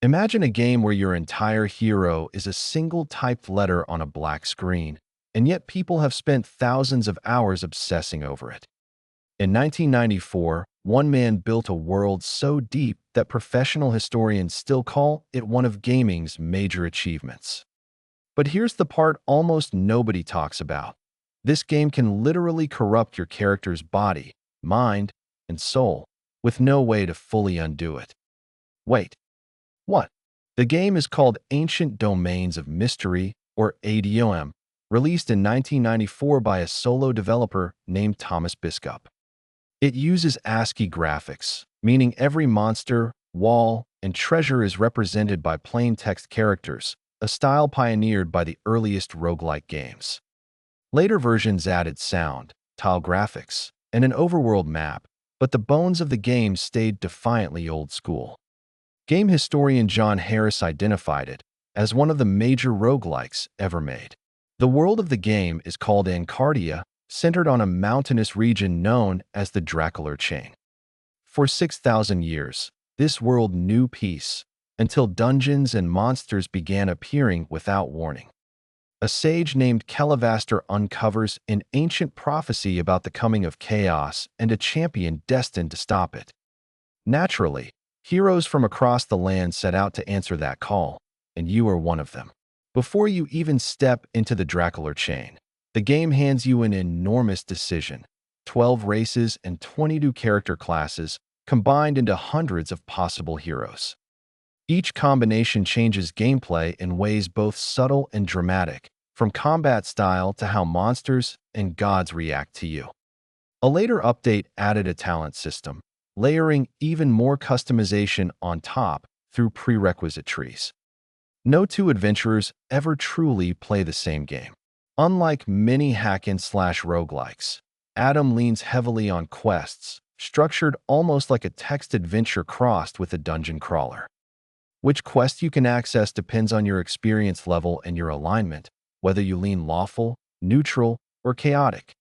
Imagine a game where your entire hero is a single typed letter on a black screen, and yet people have spent thousands of hours obsessing over it. In 1994, one man built a world so deep that professional historians still call it one of gaming's major achievements. But here's the part almost nobody talks about. This game can literally corrupt your character's body, mind, and soul, with no way to fully undo it. Wait, what? The game is called Ancient Domains of Mystery, or ADOM, released in 1994 by a solo developer named Thomas Biskup. It uses ASCII graphics, meaning every monster, wall, and treasure is represented by plain text characters, a style pioneered by the earliest roguelike games. Later versions added sound, tile graphics, and an overworld map, but the bones of the game stayed defiantly old school. Game historian John Harris identified it as one of the major roguelikes ever made. The world of the game is called Ancardia, centered on a mountainous region known as the Dracular Chain. For 6,000 years, this world knew peace, until dungeons and monsters began appearing without warning. A sage named Kelavaster uncovers an ancient prophecy about the coming of chaos and a champion destined to stop it. Naturally, heroes from across the land set out to answer that call, and you are one of them. Before you even step into the Dracular Chain, the game hands you an enormous decision: 12 races and 22 character classes combined into hundreds of possible heroes. Each combination changes gameplay in ways both subtle and dramatic, from combat style to how monsters and gods react to you. A later update added a talent system, layering even more customization on top through prerequisite trees. No two adventurers ever truly play the same game. Unlike many hack-and-slash roguelikes, Adam leans heavily on quests, structured almost like a text adventure crossed with a dungeon crawler. Which quest you can access depends on your experience level and your alignment, whether you lean lawful, neutral, or chaotic.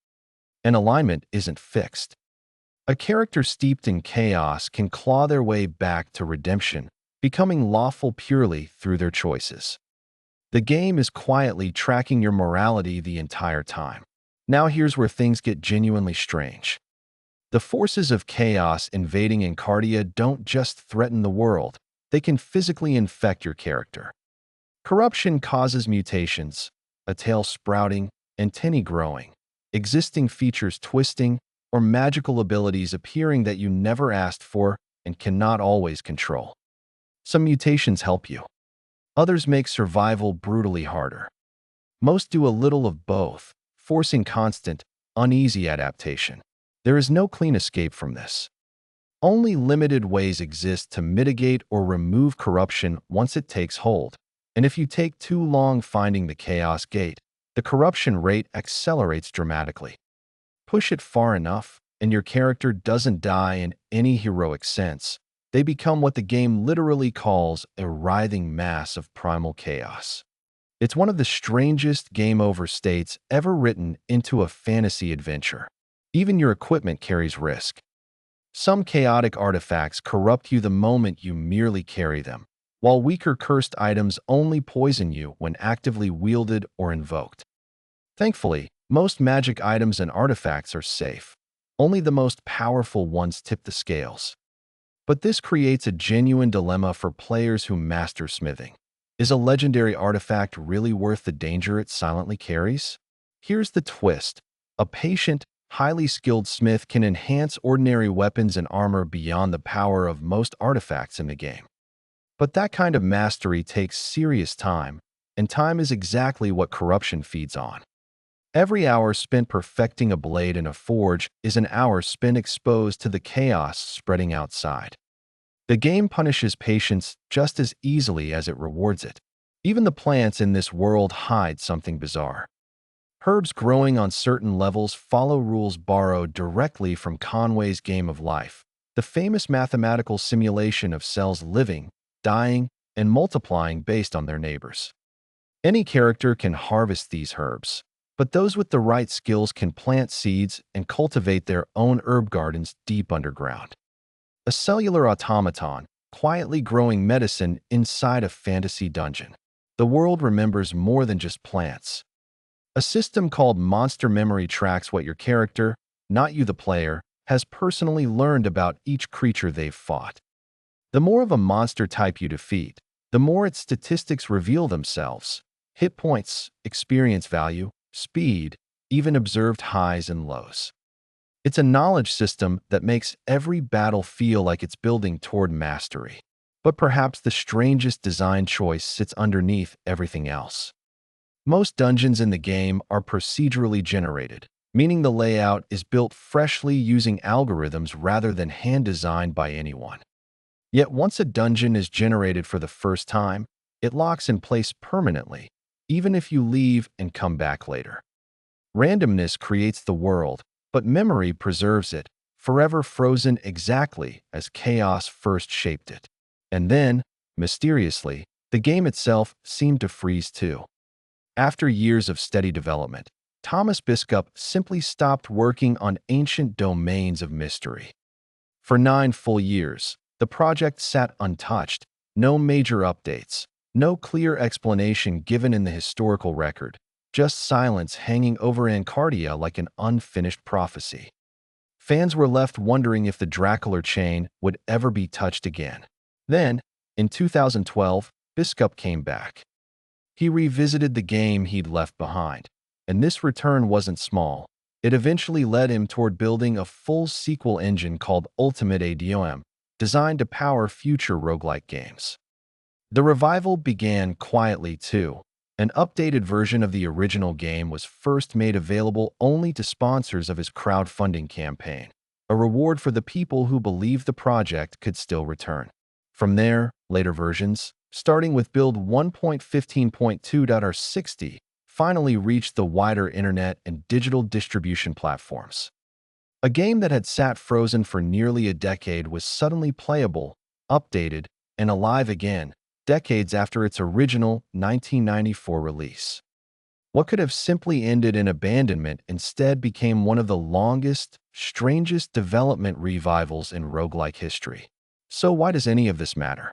And alignment isn't fixed. A character steeped in chaos can claw their way back to redemption, becoming lawful purely through their choices. The game is quietly tracking your morality the entire time. Now here's where things get genuinely strange. The forces of chaos invading Encardia don't just threaten the world, they can physically infect your character. Corruption causes mutations, a tail sprouting, antennae growing, existing features twisting, or magical abilities appearing that you never asked for and cannot always control. Some mutations help you. Others make survival brutally harder. Most do a little of both, forcing constant, uneasy adaptation. There is no clean escape from this. Only limited ways exist to mitigate or remove corruption once it takes hold. And if you take too long finding the chaos gate, the corruption rate accelerates dramatically. Push it far enough, and your character doesn't die in any heroic sense. They become what the game literally calls a writhing mass of primal chaos. It's one of the strangest game over states ever written into a fantasy adventure. Even your equipment carries risk. Some chaotic artifacts corrupt you the moment you merely carry them, while weaker cursed items only poison you when actively wielded or invoked. Thankfully, most magic items and artifacts are safe. Only the most powerful ones tip the scales. But this creates a genuine dilemma for players who master smithing. Is a legendary artifact really worth the danger it silently carries? Here's the twist. A patient, highly skilled smith can enhance ordinary weapons and armor beyond the power of most artifacts in the game. But that kind of mastery takes serious time, and time is exactly what corruption feeds on. Every hour spent perfecting a blade in a forge is an hour spent exposed to the chaos spreading outside. The game punishes patience just as easily as it rewards it. Even the plants in this world hide something bizarre. Herbs growing on certain levels follow rules borrowed directly from Conway's Game of Life, the famous mathematical simulation of cells living, dying, and multiplying based on their neighbors. Any character can harvest these herbs, but those with the right skills can plant seeds and cultivate their own herb gardens deep underground. A cellular automaton, quietly growing medicine inside a fantasy dungeon. The world remembers more than just plants. A system called Monster Memory tracks what your character, not you the player, has personally learned about each creature they've fought. The more of a monster type you defeat, the more its statistics reveal themselves. Hit points, experience value, speed, even observed highs and lows. It's a knowledge system that makes every battle feel like it's building toward mastery. But perhaps the strangest design choice sits underneath everything else. Most dungeons in the game are procedurally generated, meaning the layout is built freshly using algorithms rather than hand-designed by anyone. Yet once a dungeon is generated for the first time, it locks in place permanently, even if you leave and come back later. Randomness creates the world, but memory preserves it, forever frozen exactly as chaos first shaped it. And then, mysteriously, the game itself seemed to freeze too. After years of steady development, Thomas Biskup simply stopped working on ancient domains of mystery. For 9 full years, the project sat untouched, no major updates, no clear explanation given in the historical record, just silence hanging over Ancardia like an unfinished prophecy. Fans were left wondering if the Dracula chain would ever be touched again. Then, in 2012, Biskup came back. He revisited the game he'd left behind, and this return wasn't small. It eventually led him toward building a full sequel engine called Ultimate ADOM, designed to power future roguelike games. The revival began quietly too. An updated version of the original game was first made available only to sponsors of his crowdfunding campaign, a reward for the people who believed the project could still return. From there, later versions, starting with build 1.15.2.60, finally reached the wider internet and digital distribution platforms. A game that had sat frozen for nearly a decade was suddenly playable, updated, and alive again, decades after its original 1994 release. What could have simply ended in abandonment instead became one of the longest, strangest development revivals in roguelike history. So why does any of this matter?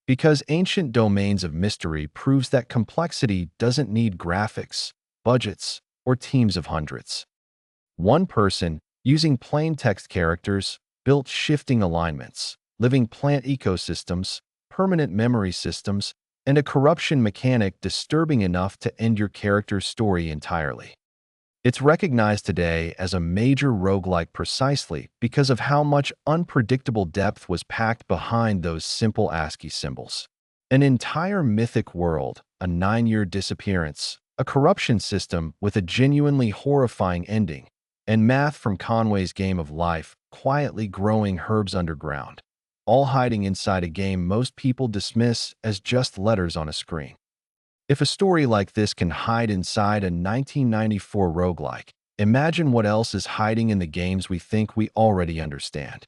Because ancient domains of mystery proves that complexity doesn't need graphics, budgets, or teams of hundreds. One person, using plain text characters, built shifting alignments, living plant ecosystems, permanent memory systems, and a corruption mechanic disturbing enough to end your character's story entirely. It's recognized today as a major roguelike precisely because of how much unpredictable depth was packed behind those simple ASCII symbols. An entire mythic world, a 9-year disappearance, a corruption system with a genuinely horrifying ending, and math from Conway's Game of Life quietly growing herbs underground, all hiding inside a game most people dismiss as just letters on a screen. If a story like this can hide inside a 1994 roguelike, imagine what else is hiding in the games we think we already understand.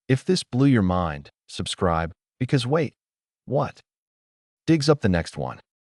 If this blew your mind, subscribe, because wait, what? Digs up the next one.